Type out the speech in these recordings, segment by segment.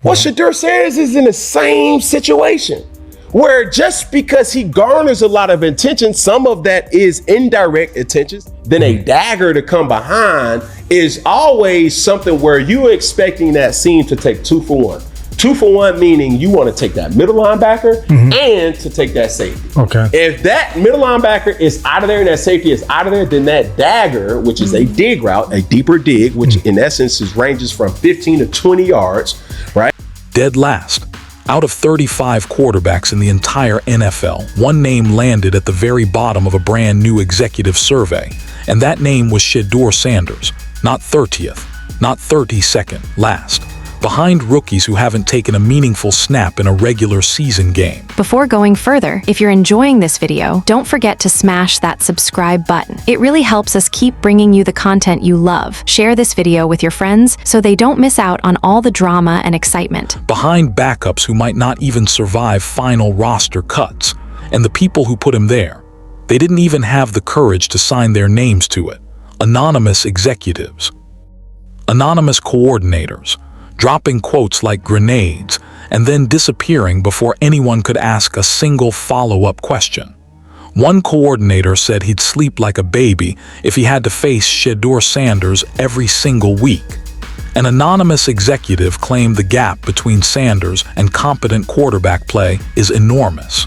Well, Shedeur Sanders is in the same situation where just because he garners a lot of attention, some of that is indirect attention, then a dagger to come behind is always something where you're expecting that scene to take 2 for 1. 2 for 1 meaning you want to take that middle linebacker and to take that safety. Okay. If that middle linebacker is out of there and that safety is out of there, then that dagger, which is a dig route, a deeper dig, which in essence ranges from 15 to 20 yards, right? Dead last. Out of 35 quarterbacks in the entire NFL, one name landed at the very bottom of a brand new executive survey, and that name was Shedeur Sanders, not 30th, not 32nd last, behind rookies who haven't taken a meaningful snap in a regular season game. Before going further, if you're enjoying this video, don't forget to smash that subscribe button. It really helps us keep bringing you the content you love. Share this video with your friends so they don't miss out on all the drama and excitement. Behind backups who might not even survive final roster cuts, and the people who put him there, they didn't even have the courage to sign their names to it. Anonymous executives. Anonymous coordinators, dropping quotes like grenades, and then disappearing before anyone could ask a single follow-up question. One coordinator said he'd sleep like a baby if he had to face Shedeur Sanders every single week. An anonymous executive claimed the gap between Sanders and competent quarterback play is enormous.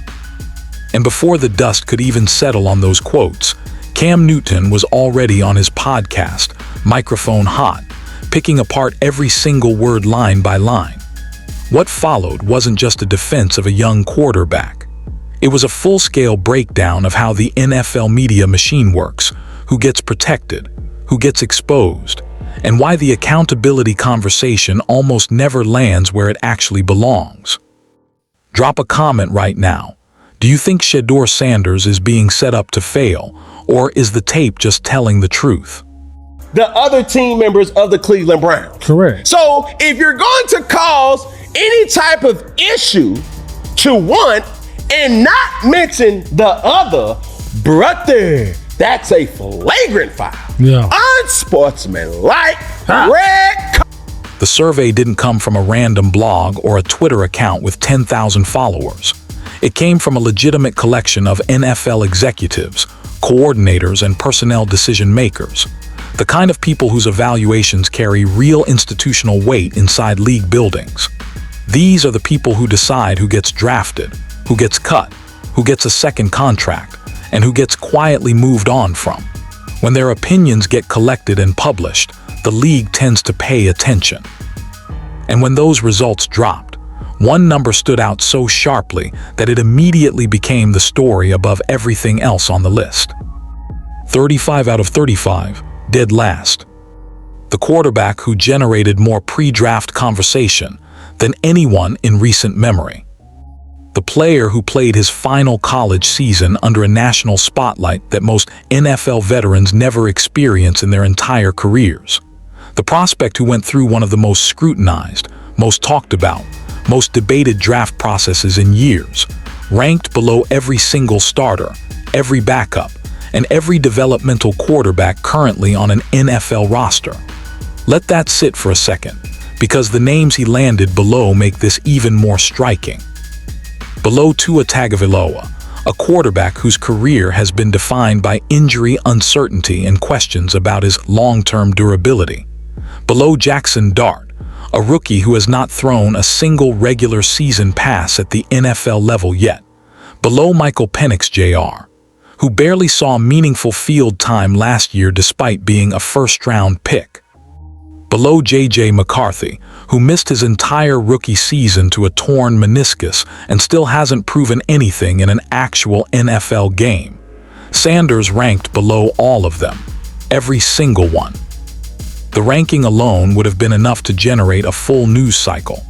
And before the dust could even settle on those quotes, Cam Newton was already on his podcast, Microphone Hot, picking apart every single word line by line. What followed wasn't just a defense of a young quarterback. It was a full-scale breakdown of how the NFL media machine works, who gets protected, who gets exposed, and why the accountability conversation almost never lands where it actually belongs. Drop a comment right now. Do you think Shedeur Sanders is being set up to fail, or is the tape just telling the truth? The other team members of the Cleveland Browns. Correct. So if you're going to cause any type of issue to one and not mention the other, brother, that's a flagrant foul. Yeah. Unsportsmanlike, red card. The survey didn't come from a random blog or a Twitter account with 10,000 followers. It came from a legitimate collection of NFL executives, coordinators, and personnel decision makers. The kind of people whose evaluations carry real institutional weight inside league buildings. These are the people who decide who gets drafted, who gets cut, who gets a second contract, and who gets quietly moved on from. When their opinions get collected and published, the league tends to pay attention. And when those results dropped, one number stood out so sharply that it immediately became the story above everything else on the list. 35 out of 35. Dead last. The quarterback who generated more pre-draft conversation than anyone in recent memory. The player who played his final college season under a national spotlight that most NFL veterans never experience in their entire careers. The prospect who went through one of the most scrutinized, most talked about, most debated draft processes in years, ranked below every single starter, every backup, and every developmental quarterback currently on an NFL roster. Let that sit for a second, because the names he landed below make this even more striking. Below Tua Tagovailoa, a quarterback whose career has been defined by injury uncertainty and questions about his long-term durability. Below Jackson Dart, a rookie who has not thrown a single regular season pass at the NFL level yet. Below Michael Penix Jr., who barely saw meaningful field time last year despite being a first-round pick. Below J.J. McCarthy, who missed his entire rookie season to a torn meniscus and still hasn't proven anything in an actual NFL game. Sanders ranked below all of them, every single one. The ranking alone would have been enough to generate a full news cycle.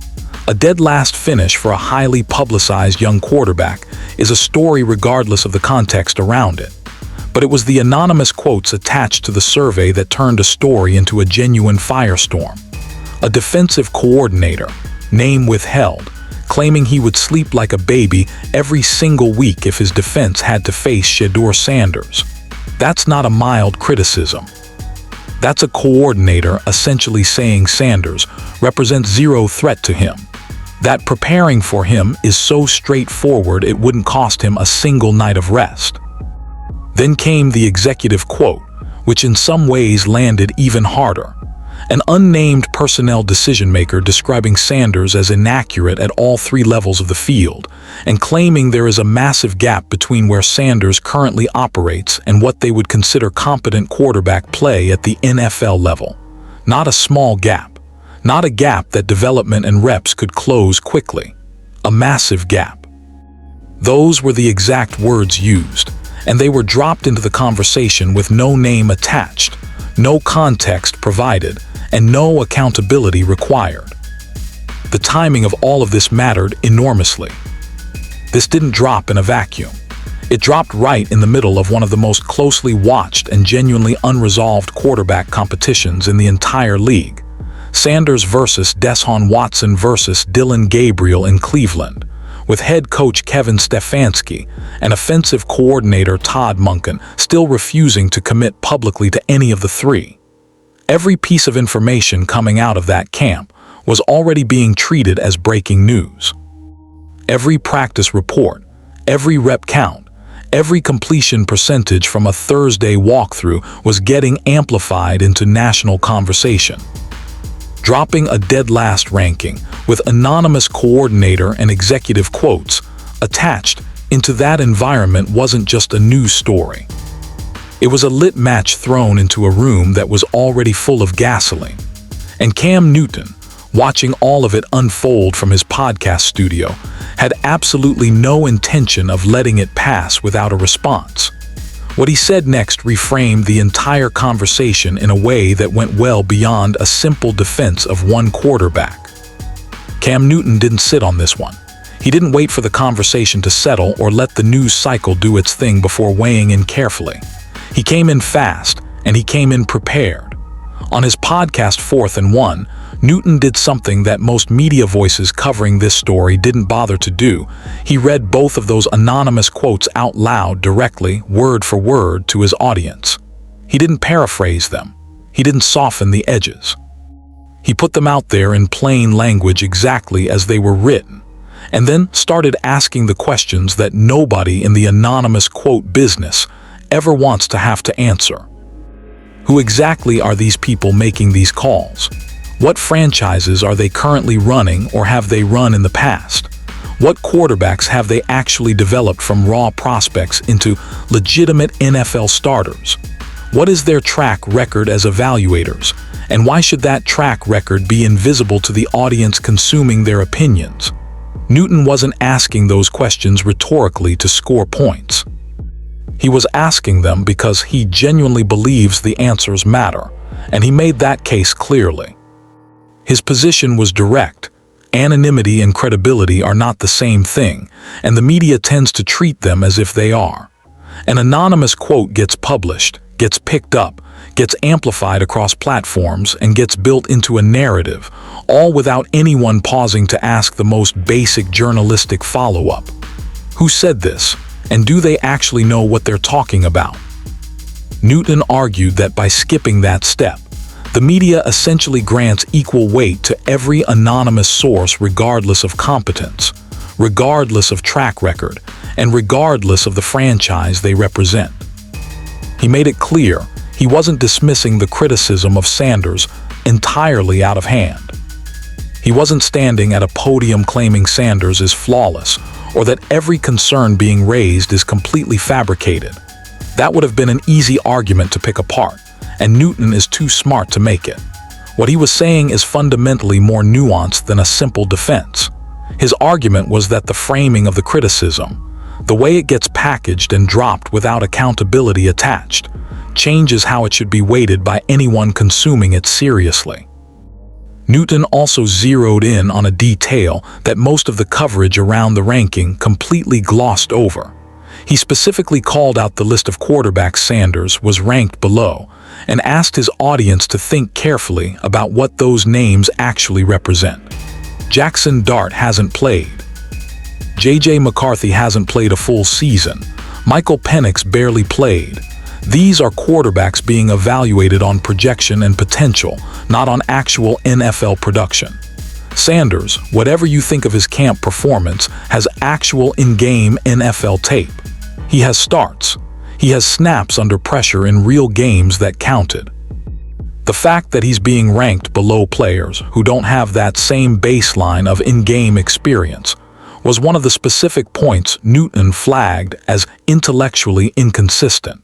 A dead last finish for a highly publicized young quarterback is a story regardless of the context around it. But it was the anonymous quotes attached to the survey that turned a story into a genuine firestorm. A defensive coordinator, name withheld, claiming he would sleep like a baby every single week if his defense had to face Shedeur Sanders. That's not a mild criticism. That's a coordinator essentially saying Sanders represents zero threat to him, That preparing for him is so straightforward it wouldn't cost him a single night of rest. Then came the executive quote, which in some ways landed even harder. An unnamed personnel decision-maker describing Sanders as inaccurate at all three levels of the field and claiming there is a massive gap between where Sanders currently operates and what they would consider competent quarterback play at the NFL level. Not a small gap. Not a gap that development and reps could close quickly. A massive gap. Those were the exact words used, and they were dropped into the conversation with no name attached, no context provided, and no accountability required. The timing of all of this mattered enormously. This didn't drop in a vacuum. It dropped right in the middle of one of the most closely watched and genuinely unresolved quarterback competitions in the entire league. Sanders versus Deshaun Watson versus Dillon Gabriel in Cleveland, with head coach Kevin Stefanski and offensive coordinator Todd Monken still refusing to commit publicly to any of the three. Every piece of information coming out of that camp was already being treated as breaking news. Every practice report, every rep count, every completion percentage from a Thursday walkthrough was getting amplified into national conversation. Dropping a dead last ranking with anonymous coordinator and executive quotes attached into that environment wasn't just a news story. It was a lit match thrown into a room that was already full of gasoline. And Cam Newton, watching all of it unfold from his podcast studio, had absolutely no intention of letting it pass without a response. What he said next reframed the entire conversation in a way that went well beyond a simple defense of one quarterback. Cam Newton didn't sit on this one. He didn't wait for the conversation to settle or let the news cycle do its thing before weighing in carefully. He came in fast, and he came in prepared. On his podcast 4th and 1, Newton did something that most media voices covering this story didn't bother to do. He read both of those anonymous quotes out loud directly, word for word, to his audience. He didn't paraphrase them. He didn't soften the edges. He put them out there in plain language exactly as they were written, and then started asking the questions that nobody in the anonymous quote business ever wants to have to answer. Who exactly are these people making these calls? What franchises are they currently running or have they run in the past? What quarterbacks have they actually developed from raw prospects into legitimate NFL starters? What is their track record as evaluators? And why should that track record be invisible to the audience consuming their opinions? Newton wasn't asking those questions rhetorically to score points. He was asking them because he genuinely believes the answers matter, and he made that case clearly. His position was direct. Anonymity and credibility are not the same thing, and the media tends to treat them as if they are. An anonymous quote gets published, gets picked up, gets amplified across platforms, and gets built into a narrative, all without anyone pausing to ask the most basic journalistic follow-up. Who said this? And do they actually know what they're talking about? Newton argued that by skipping that step, the media essentially grants equal weight to every anonymous source regardless of competence, regardless of track record, and regardless of the franchise they represent. He made it clear he wasn't dismissing the criticism of Sanders entirely out of hand. He wasn't standing at a podium claiming Sanders is flawless, or that every concern being raised is completely fabricated. That would have been an easy argument to pick apart, and Newton is too smart to make it. What he was saying is fundamentally more nuanced than a simple defense. His argument was that the framing of the criticism, the way it gets packaged and dropped without accountability attached, changes how it should be weighted by anyone consuming it seriously. Newton also zeroed in on a detail that most of the coverage around the ranking completely glossed over. He specifically called out the list of quarterbacks Sanders was ranked below and asked his audience to think carefully about what those names actually represent. Jackson Dart hasn't played. J.J. McCarthy hasn't played a full season. Michael Penix barely played. These are quarterbacks being evaluated on projection and potential, not on actual NFL production. Sanders, whatever you think of his camp performance, has actual in-game NFL tape. He has starts. He has snaps under pressure in real games that counted. The fact that he's being ranked below players who don't have that same baseline of in-game experience was one of the specific points Newton flagged as intellectually inconsistent.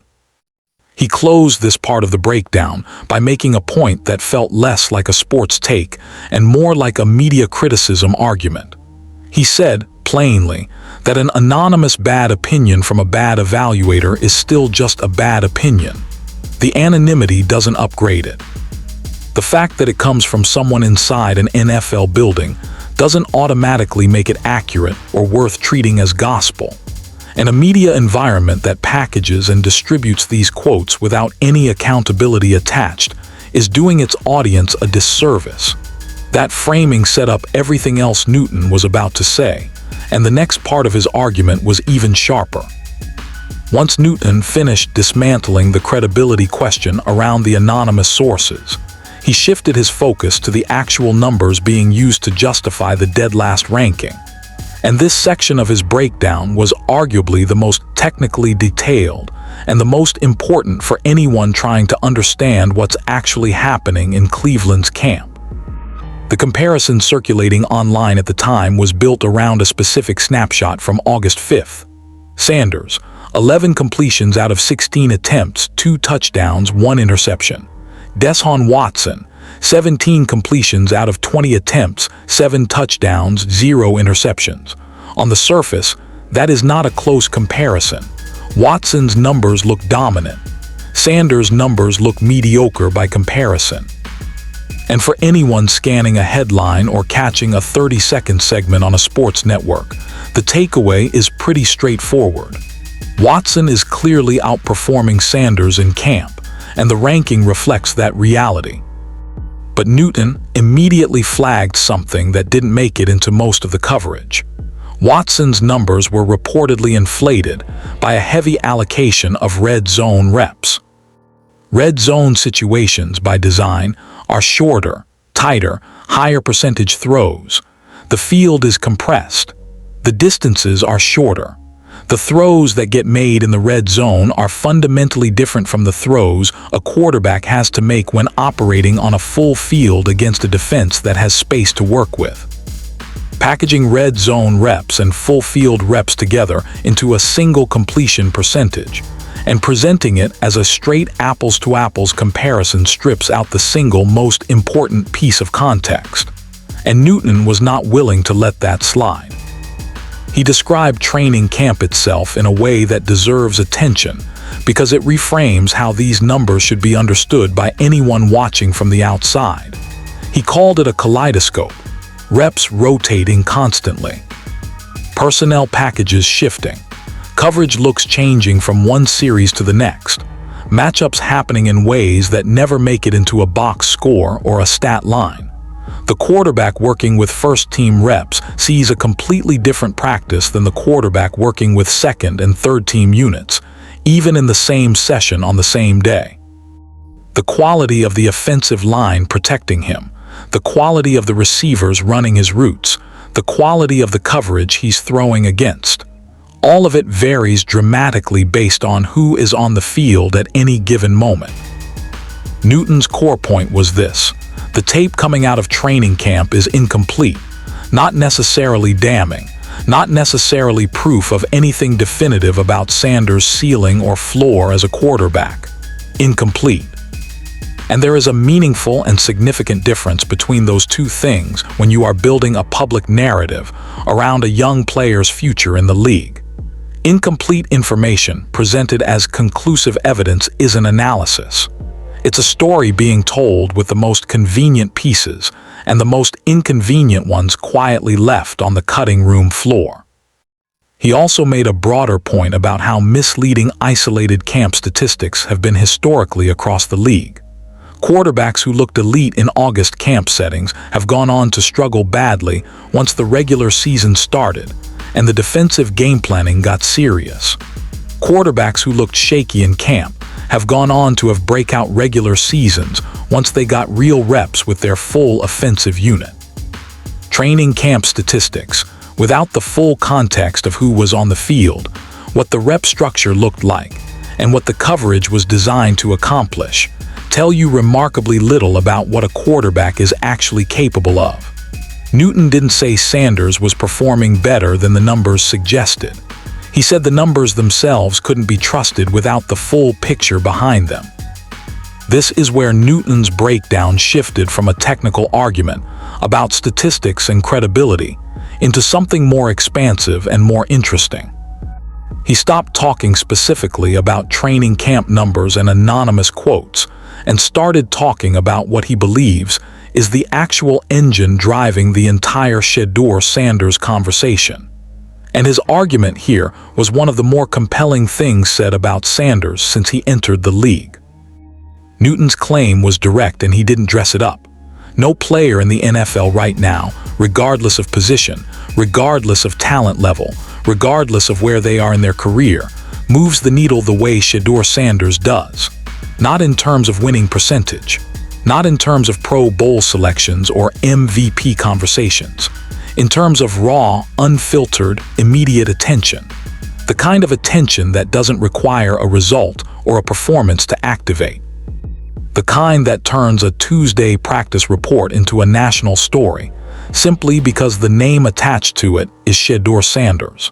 He closed this part of the breakdown by making a point that felt less like a sports take and more like a media criticism argument. He said, plainly, that an anonymous bad opinion from a bad evaluator is still just a bad opinion. The anonymity doesn't upgrade it. The fact that it comes from someone inside an NFL building doesn't automatically make it accurate or worth treating as gospel. And a media environment that packages and distributes these quotes without any accountability attached is doing its audience a disservice. That framing set up everything else Newton was about to say, and the next part of his argument was even sharper. Once Newton finished dismantling the credibility question around the anonymous sources, he shifted his focus to the actual numbers being used to justify the dead last ranking. And this section of his breakdown was arguably the most technically detailed and the most important for anyone trying to understand what's actually happening in Cleveland's camp. The comparison circulating online at the time was built around a specific snapshot from August 5th. Sanders, 11 completions out of 16 attempts, 2 touchdowns, 1 interception. Deshaun Watson, 17 completions out of 20 attempts, 7 touchdowns, 0 interceptions. On the surface, that is not a close comparison. Watson's numbers look dominant. Sanders' numbers look mediocre by comparison. And for anyone scanning a headline or catching a 30-second segment on a sports network, the takeaway is pretty straightforward. Watson is clearly outperforming Sanders in camp, and the ranking reflects that reality. But Newton immediately flagged something that didn't make it into most of the coverage. Watson's numbers were reportedly inflated by a heavy allocation of red zone reps. Red zone situations, by design, are shorter, tighter, higher percentage throws. The field is compressed. The distances are shorter. The throws that get made in the red zone are fundamentally different from the throws a quarterback has to make when operating on a full field against a defense that has space to work with. Packaging red zone reps and full field reps together into a single completion percentage and presenting it as a straight apples-to-apples comparison strips out the single most important piece of context. And Newton was not willing to let that slide. He described training camp itself in a way that deserves attention because it reframes how these numbers should be understood by anyone watching from the outside. He called it a kaleidoscope, reps rotating constantly, personnel packages shifting, coverage looks changing from one series to the next, matchups happening in ways that never make it into a box score or a stat line. The quarterback working with first-team reps sees a completely different practice than the quarterback working with second- and third-team units, even in the same session on the same day. The quality of the offensive line protecting him, the quality of the receivers running his routes, the quality of the coverage he's throwing against. All of it varies dramatically based on who is on the field at any given moment. Newton's core point was this: the tape coming out of training camp is incomplete, not necessarily damning, not necessarily proof of anything definitive about Sanders' ceiling or floor as a quarterback. Incomplete. And there is a meaningful and significant difference between those two things when you are building a public narrative around a young player's future in the league. Incomplete information presented as conclusive evidence is an analysis. It's a story being told with the most convenient pieces and the most inconvenient ones quietly left on the cutting room floor. He also made a broader point about how misleading isolated camp statistics have been historically across the league. Quarterbacks who looked elite in August camp settings have gone on to struggle badly once the regular season started and the defensive game planning got serious. Quarterbacks who looked shaky in camp have gone on to have breakout regular seasons once they got real reps with their full offensive unit. training camp statistics, without the full context of who was on the field, what the rep structure looked like, and what the coverage was designed to accomplish, tell you remarkably little about what a quarterback is actually capable of. Newton didn't say Sanders was performing better than the numbers suggested. He said the numbers themselves couldn't be trusted without the full picture behind them. This is where Newton's breakdown shifted from a technical argument about statistics and credibility into something more expansive and more interesting. He stopped talking specifically about training camp numbers and anonymous quotes and started talking about what he believes is the actual engine driving the entire Shedeur Sanders conversation. And his argument here was one of the more compelling things said about Sanders since he entered the league. Newton's claim was direct and he didn't dress it up. No player in the NFL right now, regardless of position, regardless of talent level, regardless of where they are in their career, moves the needle the way Shedeur Sanders does. Not in terms of winning percentage, not in terms of Pro Bowl selections or MVP conversations, in terms of raw, unfiltered, immediate attention. The kind of attention that doesn't require a result or a performance to activate. The kind that turns a Tuesday practice report into a national story, simply because the name attached to it is Shedeur Sanders.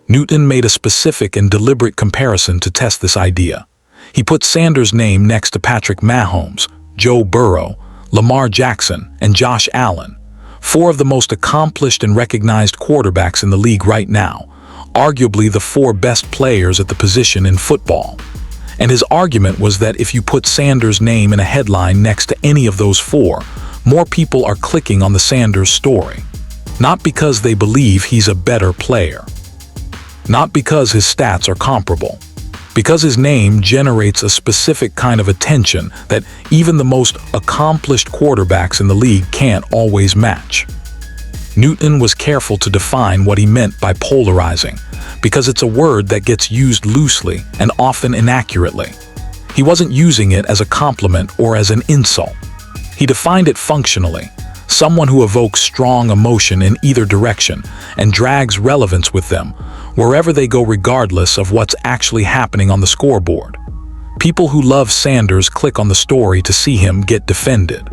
Newton made a specific and deliberate comparison to test this idea. He put Sanders' name next to Patrick Mahomes, Joe Burrow, Lamar Jackson, and Josh Allen, four of the most accomplished and recognized quarterbacks in the league right now, arguably the four best players at the position in football. And his argument was that if you put Sanders' name in a headline next to any of those four, more people are clicking on the Sanders story. Not because they believe he's a better player. Not because his stats are comparable. Because his name generates a specific kind of attention that even the most accomplished quarterbacks in the league can't always match. Newton was careful to define what he meant by polarizing, because it's a word that gets used loosely and often inaccurately. He wasn't using it as a compliment or as an insult. He defined it functionally, someone who evokes strong emotion in either direction and drags relevance with them, wherever they go regardless of what's actually happening on the scoreboard. People who love Sanders click on the story to see him get defended.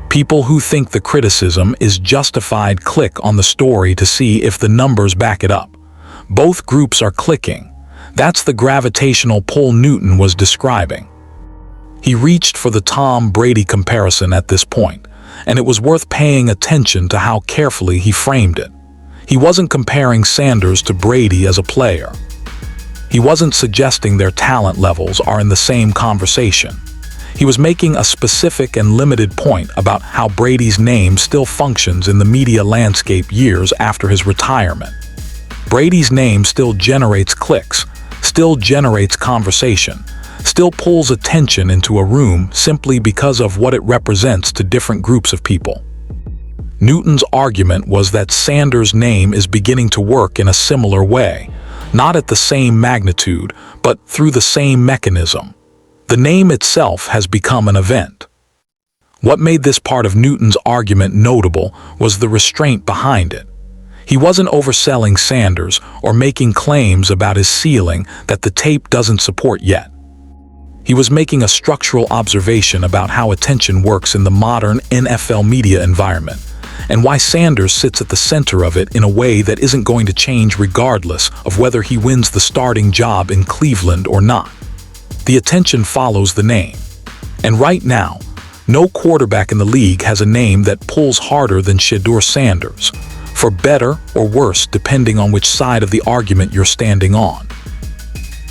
People who think the criticism is justified click on the story to see if the numbers back it up. Both groups are clicking. That's the gravitational pull Newton was describing. He reached for the Tom Brady comparison at this point, and it was worth paying attention to how carefully he framed it. He wasn't comparing Sanders to Brady as a player. He wasn't suggesting their talent levels are in the same conversation. He was making a specific and limited point about how Brady's name still functions in the media landscape years after his retirement. Brady's name still generates clicks, still generates conversation, still pulls attention into a room simply because of what it represents to different groups of people. Newton's argument was that Sanders' name is beginning to work in a similar way, not at the same magnitude, but through the same mechanism. The name itself has become an event. What made this part of Newton's argument notable was the restraint behind it. He wasn't overselling Sanders or making claims about his ceiling that the tape doesn't support yet. He was making a structural observation about how attention works in the modern NFL media environment, and why Sanders sits at the center of it in a way that isn't going to change regardless of whether he wins the starting job in Cleveland or not. The attention follows the name. And right now, no quarterback in the league has a name that pulls harder than Shedeur Sanders, for better or worse depending on which side of the argument you're standing on.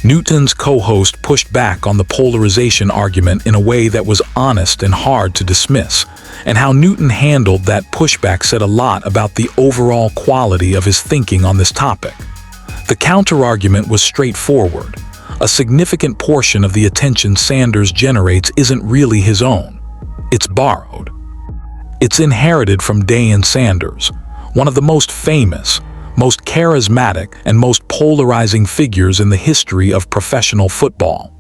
Newton's co-host pushed back on the polarization argument in a way that was honest and hard to dismiss, and how Newton handled that pushback said a lot about the overall quality of his thinking on this topic. The counterargument was straightforward. A significant portion of the attention Sanders generates isn't really his own. It's borrowed. It's inherited from Deion Sanders, one of the most famous, most charismatic, and most polarizing figures in the history of professional football.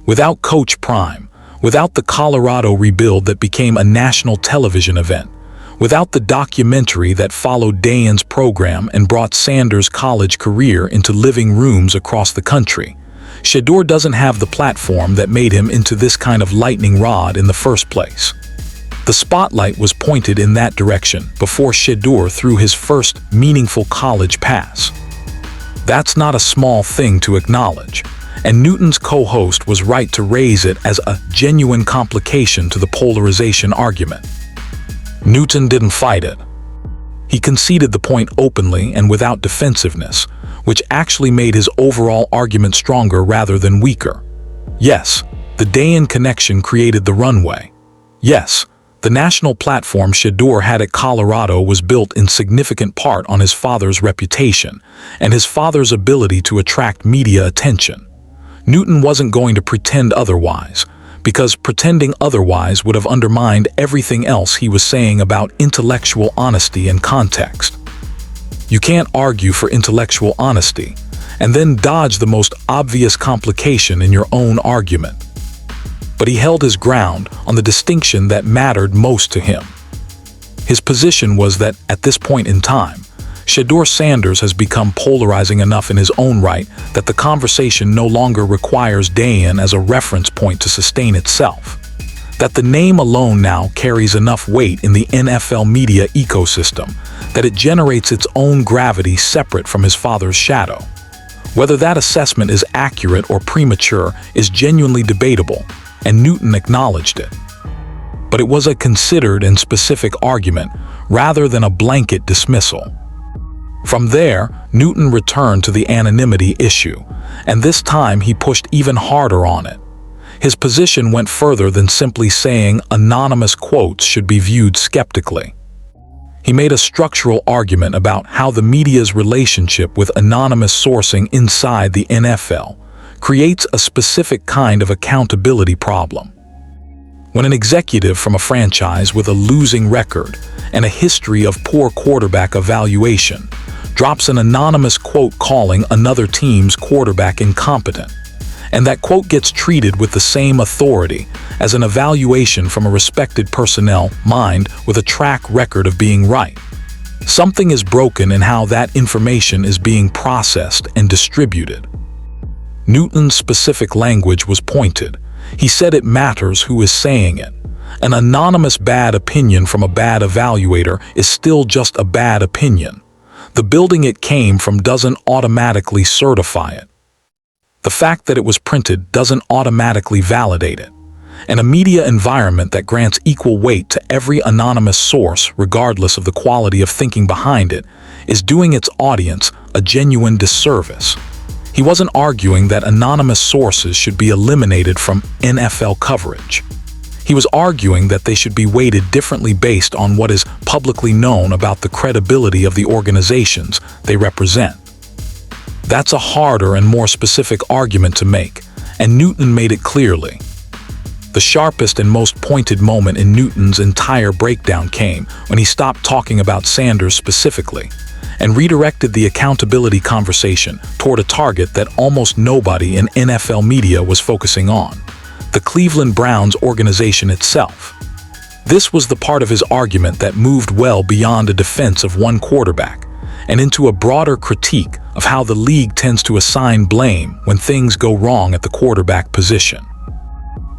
Without Coach Prime, without the Colorado rebuild that became a national television event, Without the documentary that followed Dayan's program and brought Sanders' college career into living rooms across the country, Shedeur doesn't have the platform that made him into this kind of lightning rod in the first place. The spotlight was pointed in that direction before Shedeur threw his first meaningful college pass. That's not a small thing to acknowledge, and Newton's co-host was right to raise it as a genuine complication to the polarization argument. Newton didn't fight it. He conceded the point openly and without defensiveness, which actually made his overall argument stronger rather than weaker. Yes, the Dayan connection created the runway. Yes, the national platform Shedeur had at Colorado was built in significant part on his father's reputation and his father's ability to attract media attention. Newton wasn't going to pretend otherwise, because pretending otherwise would have undermined everything else he was saying about intellectual honesty and context. You can't argue for intellectual honesty and then dodge the most obvious complication in your own argument. But he held his ground on the distinction that mattered most to him. His position was that at this point in time, Shedeur Sanders has become polarizing enough in his own right that the conversation no longer requires Dayan as a reference point to sustain itself. That the name alone now carries enough weight in the NFL media ecosystem that it generates its own gravity separate from his father's shadow. Whether that assessment is accurate or premature is genuinely debatable, and Newton acknowledged it. But it was a considered and specific argument rather than a blanket dismissal. From there, Newton returned to the anonymity issue, and this time he pushed even harder on it. His position went further than simply saying anonymous quotes should be viewed skeptically. He made a structural argument about how the media's relationship with anonymous sourcing inside the NFL creates a specific kind of accountability problem. When an executive from a franchise with a losing record and a history of poor quarterback evaluation drops an anonymous quote calling another team's quarterback incompetent, and that quote gets treated with the same authority as an evaluation from a respected personnel mind with a track record of being right. Something is broken in how that information is being processed and distributed. Newton's specific language was pointed. He said it matters who is saying it. An anonymous bad opinion from a bad evaluator is still just a bad opinion. The building it came from doesn't automatically certify it. The fact that it was printed doesn't automatically validate it. And a media environment that grants equal weight to every anonymous source, regardless of the quality of thinking behind it, is doing its audience a genuine disservice. He wasn't arguing that anonymous sources should be eliminated from NFL coverage. He was arguing that they should be weighted differently based on what is publicly known about the credibility of the organizations they represent. That's a harder and more specific argument to make, and Newton made it clearly. The sharpest and most pointed moment in Newton's entire breakdown came when he stopped talking about Sanders specifically and redirected the accountability conversation toward a target that almost nobody in NFL media was focusing on: the Cleveland Browns organization itself. This was the part of his argument that moved well beyond a defense of one quarterback and into a broader critique of how the league tends to assign blame when things go wrong at the quarterback position.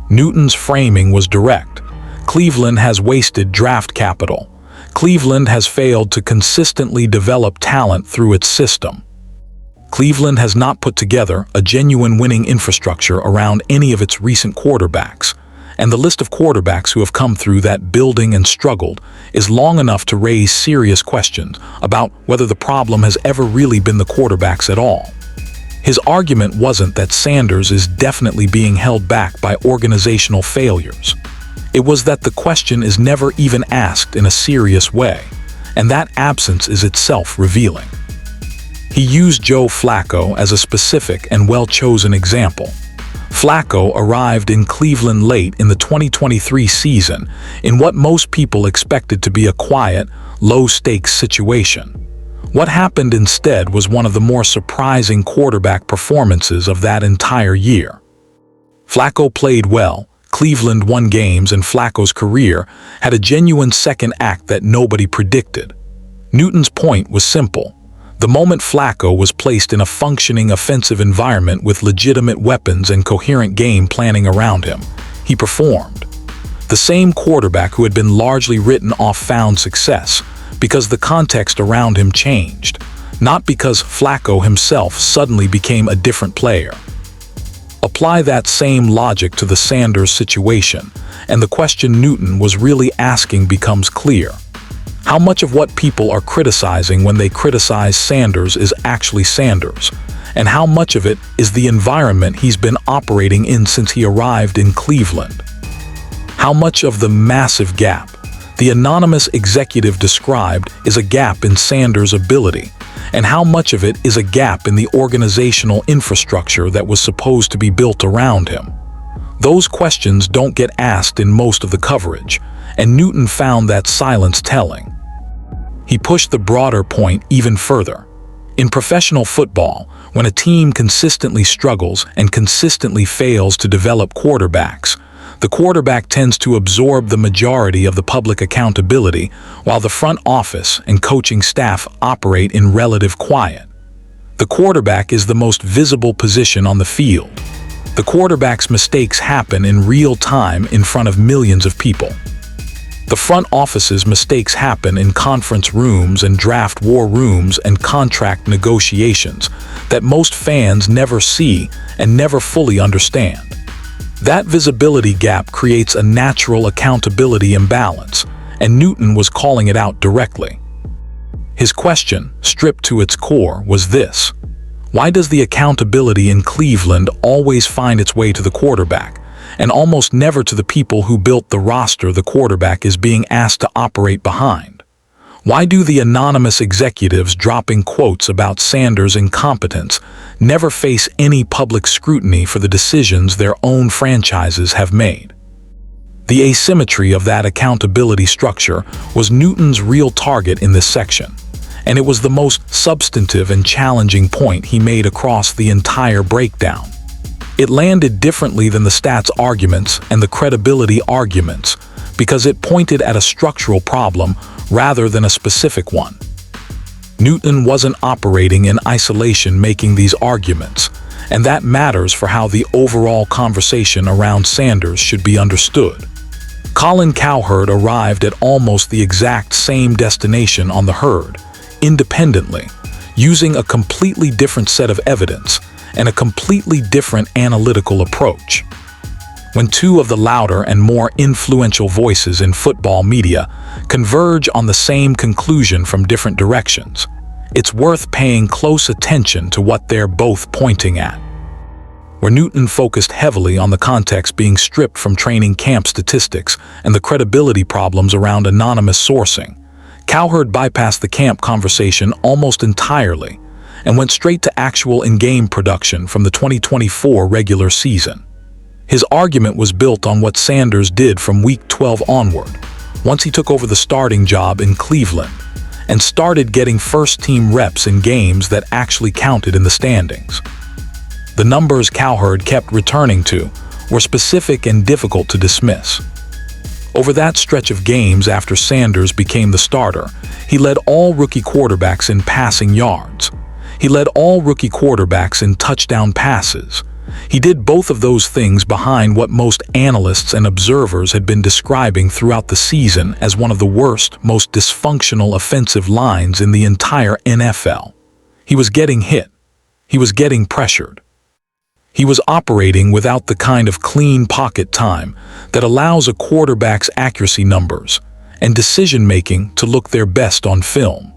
Newton's framing was direct. Cleveland has wasted draft capital. Cleveland has failed to consistently develop talent through its system. Cleveland has not put together a genuine winning infrastructure around any of its recent quarterbacks, and the list of quarterbacks who have come through that building and struggled is long enough to raise serious questions about whether the problem has ever really been the quarterbacks at all. His argument wasn't that Sanders is definitely being held back by organizational failures. It was that the question is never even asked in a serious way, and that absence is itself revealing. He used Joe Flacco as a specific and well-chosen example. Flacco arrived in Cleveland late in the 2023 season in what most people expected to be a quiet, low-stakes situation. What happened instead was one of the more surprising quarterback performances of that entire year. Flacco played well, Cleveland won games and Flacco's career had a genuine second act that nobody predicted. Newton's point was simple. The moment Flacco was placed in a functioning offensive environment with legitimate weapons and coherent game planning around him, he performed. The same quarterback who had been largely written off found success because the context around him changed, not because Flacco himself suddenly became a different player. Apply that same logic to the Sanders situation, and the question Newton was really asking becomes clear. How much of what people are criticizing when they criticize Sanders is actually Sanders? And how much of it is the environment he's been operating in since he arrived in Cleveland? How much of the massive gap the anonymous executive described is a gap in Sanders' ability? And how much of it is a gap in the organizational infrastructure that was supposed to be built around him? Those questions don't get asked in most of the coverage, and Newton found that silence telling. He pushed the broader point even further. In professional football, when a team consistently struggles and consistently fails to develop quarterbacks, the quarterback tends to absorb the majority of the public accountability, while the front office and coaching staff operate in relative quiet. The quarterback is the most visible position on the field. The quarterback's mistakes happen in real time in front of millions of people. The front office's mistakes happen in conference rooms and draft war rooms and contract negotiations that most fans never see and never fully understand. That visibility gap creates a natural accountability imbalance, and Newton was calling it out directly. His question, stripped to its core, was this: why does the accountability in Cleveland always find its way to the quarterback, and almost never to the people who built the roster the quarterback is being asked to operate behind? Why do the anonymous executives dropping quotes about Sanders' incompetence never face any public scrutiny for the decisions their own franchises have made? The asymmetry of that accountability structure was Newton's real target in this section, and it was the most substantive and challenging point he made across the entire breakdown. It landed differently than the stats arguments and the credibility arguments because it pointed at a structural problem rather than a specific one. Newton wasn't operating in isolation making these arguments, and that matters for how the overall conversation around Sanders should be understood. Colin Cowherd arrived at almost the exact same destination on the herd, independently, using a completely different set of evidence and a completely different analytical approach. When two of the louder and more influential voices in football media converge on the same conclusion from different directions, it's worth paying close attention to what they're both pointing at. Where Newton focused heavily on the context being stripped from training camp statistics and the credibility problems around anonymous sourcing, Cowherd bypassed the camp conversation almost entirely and went straight to actual in-game production from the 2024 regular season. His argument was built on what Sanders did from Week 12 onward, once he took over the starting job in Cleveland and started getting first-team reps in games that actually counted in the standings. The numbers Cowherd kept returning to were specific and difficult to dismiss. Over that stretch of games after Sanders became the starter, he led all rookie quarterbacks in passing yards. He led all rookie quarterbacks in touchdown passes. He did both of those things behind what most analysts and observers had been describing throughout the season as one of the worst, most dysfunctional offensive lines in the entire NFL. He was getting hit. He was getting pressured. He was operating without the kind of clean pocket time that allows a quarterback's accuracy numbers and decision-making to look their best on film.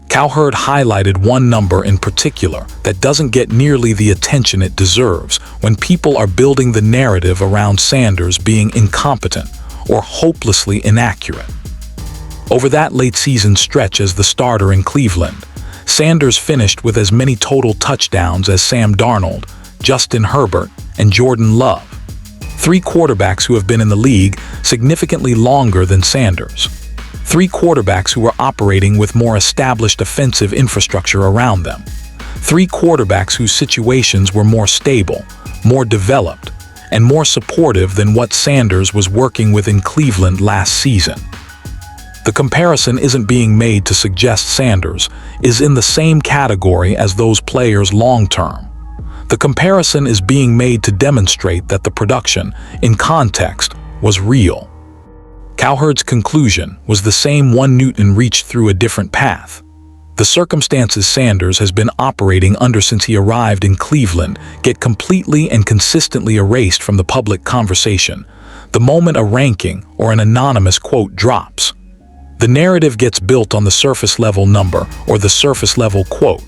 Cowherd highlighted one number in particular that doesn't get nearly the attention it deserves when people are building the narrative around Sanders being incompetent or hopelessly inaccurate. Over that late-season stretch as the starter in Cleveland, Sanders finished with as many total touchdowns as Sam Darnold, Justin Herbert, and Jordan Love, three quarterbacks who have been in the league significantly longer than Sanders. Three quarterbacks who were operating with more established offensive infrastructure around them. Three quarterbacks whose situations were more stable, more developed, and more supportive than what Sanders was working with in Cleveland last season. The comparison isn't being made to suggest Sanders is in the same category as those players long-term. The comparison is being made to demonstrate that the production, in context, was real. Cowherd's conclusion was the same one Newton reached through a different path. The circumstances Sanders has been operating under since he arrived in Cleveland get completely and consistently erased from the public conversation the moment a ranking or an anonymous quote drops. The narrative gets built on the surface-level number or the surface-level quote,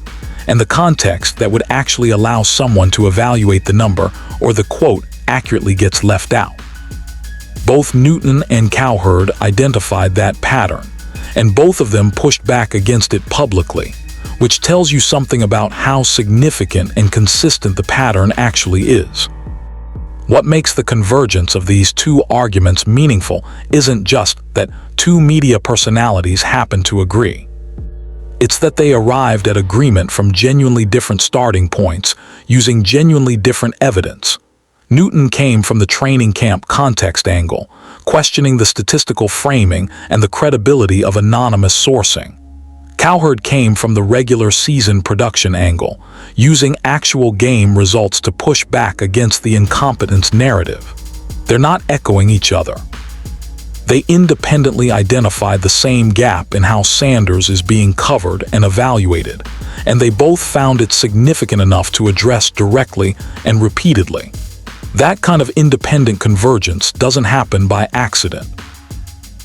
and the context that would actually allow someone to evaluate the number or the quote accurately gets left out. Both Newton and Cowherd identified that pattern, and both of them pushed back against it publicly, which tells you something about how significant and consistent the pattern actually is. What makes the convergence of these two arguments meaningful isn't just that two media personalities happen to agree. It's that they arrived at agreement from genuinely different starting points using genuinely different evidence. Newton came from the training camp context angle, questioning the statistical framing and the credibility of anonymous sourcing. Cowherd came from the regular season production angle, using actual game results to push back against the incompetence narrative. They're not echoing each other. They independently identified the same gap in how Sanders is being covered and evaluated, and they both found it significant enough to address directly and repeatedly. That kind of independent convergence doesn't happen by accident.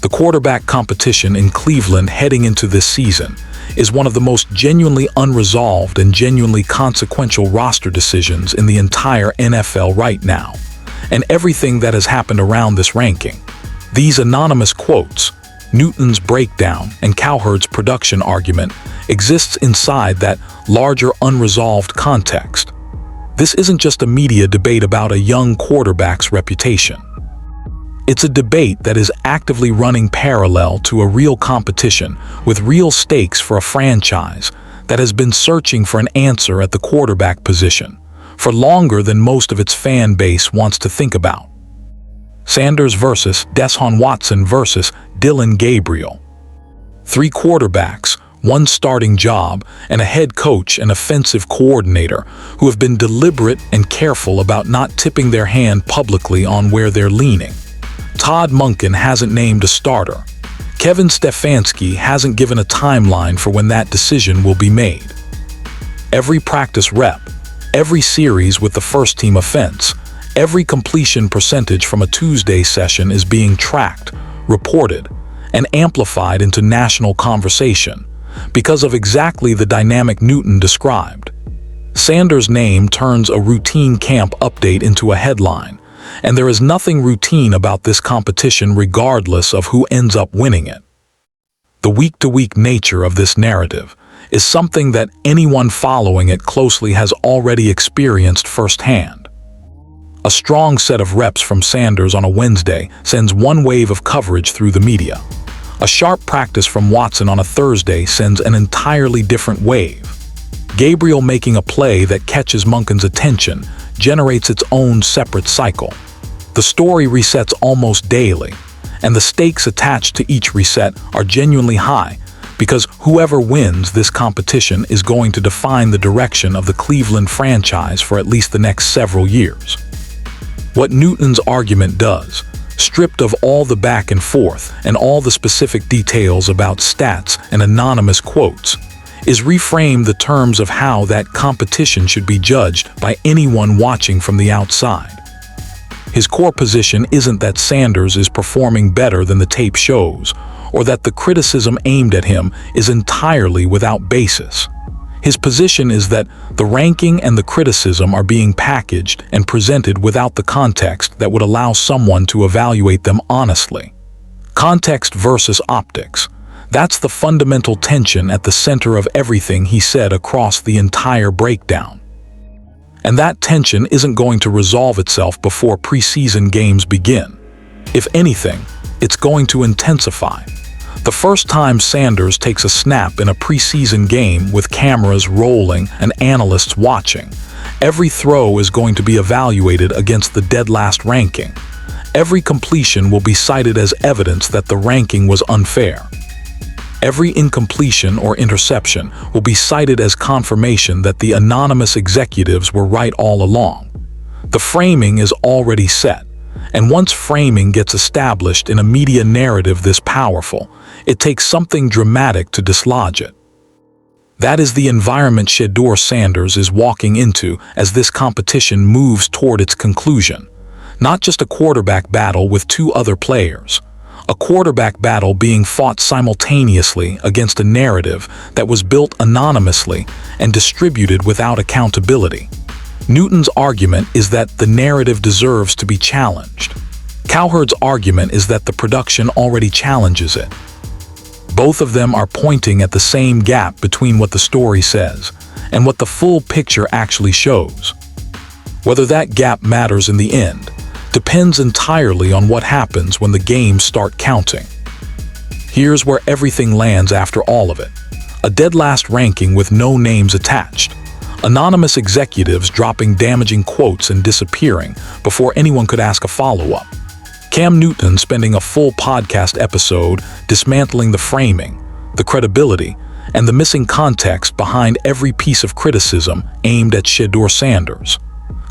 The quarterback competition in Cleveland heading into this season is one of the most genuinely unresolved and genuinely consequential roster decisions in the entire NFL right now, and everything that has happened around this ranking. These anonymous quotes, Newton's breakdown, and Cowherd's production argument exists inside that larger unresolved context. This isn't just a media debate about a young quarterback's reputation. It's a debate that is actively running parallel to a real competition with real stakes for a franchise that has been searching for an answer at the quarterback position for longer than most of its fan base wants to think about. Sanders versus Deshaun Watson versus Dillon Gabriel. 3 quarterbacks, 1 starting job, and a head coach and offensive coordinator who have been deliberate and careful about not tipping their hand publicly on where they're leaning. Todd Monken hasn't named a starter. Kevin Stefanski hasn't given a timeline for when that decision will be made. Every practice rep, every series with the first-team offense, every completion percentage from a Tuesday session is being tracked, reported, and amplified into national conversation because of exactly the dynamic Newton described. Sanders' name turns a routine camp update into a headline, and there is nothing routine about this competition regardless of who ends up winning it. The week-to-week nature of this narrative is something that anyone following it closely has already experienced firsthand. A strong set of reps from Sanders on a Wednesday sends one wave of coverage through the media. A sharp practice from Watson on a Thursday sends an entirely different wave. Gabriel making a play that catches Monken's attention generates its own separate cycle. The story resets almost daily, and the stakes attached to each reset are genuinely high because whoever wins this competition is going to define the direction of the Cleveland franchise for at least the next several years. What Newton's argument does, stripped of all the back and forth and all the specific details about stats and anonymous quotes, is reframe the terms of how that competition should be judged by anyone watching from the outside. His core position isn't that Sanders is performing better than the tape shows, or that the criticism aimed at him is entirely without basis. His position is that the ranking and the criticism are being packaged and presented without the context that would allow someone to evaluate them honestly. Context versus optics. That's the fundamental tension at the center of everything he said across the entire breakdown. And that tension isn't going to resolve itself before preseason games begin. If anything, it's going to intensify. The first time Sanders takes a snap in a preseason game with cameras rolling and analysts watching, Every throw is going to be evaluated against the dead last ranking. Every completion will be cited as evidence that the ranking was unfair. Every incompletion or interception will be cited as confirmation that the anonymous executives were right all along. The framing is already set, and once framing gets established in a media narrative this powerful, it takes something dramatic to dislodge it. That is the environment Shedeur Sanders is walking into as this competition moves toward its conclusion. Not just a quarterback battle with two other players. A quarterback battle being fought simultaneously against a narrative that was built anonymously and distributed without accountability. Newton's argument is that the narrative deserves to be challenged. Cowherd's argument is that the production already challenges it. Both of them are pointing at the same gap between what the story says and what the full picture actually shows. Whether that gap matters in the end depends entirely on what happens when the games start counting. Here's where everything lands after all of it. A dead last ranking with no names attached. Anonymous executives dropping damaging quotes and disappearing before anyone could ask a follow-up. Cam Newton spending a full podcast episode dismantling the framing, the credibility, and the missing context behind every piece of criticism aimed at Shedeur Sanders.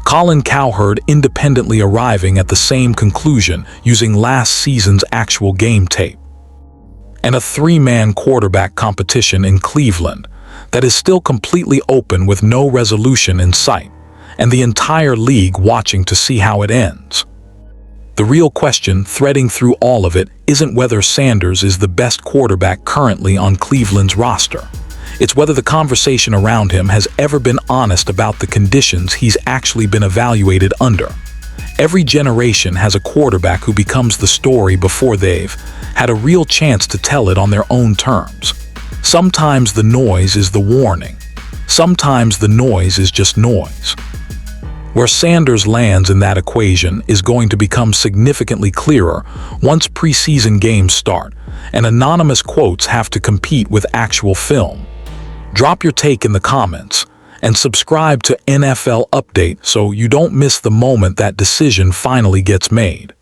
Colin Cowherd independently arriving at the same conclusion using last season's actual game tape. And a three-man quarterback competition in Cleveland that is still completely open with no resolution in sight, and the entire league watching to see how it ends. The real question threading through all of it isn't whether Sanders is the best quarterback currently on Cleveland's roster. It's whether the conversation around him has ever been honest about the conditions he's actually been evaluated under. Every generation has a quarterback who becomes the story before they've had a real chance to tell it on their own terms. Sometimes the noise is the warning. Sometimes the noise is just noise. Where Sanders lands in that equation is going to become significantly clearer once preseason games start and anonymous quotes have to compete with actual film. Drop your take in the comments and subscribe to NFL Update so you don't miss the moment that decision finally gets made.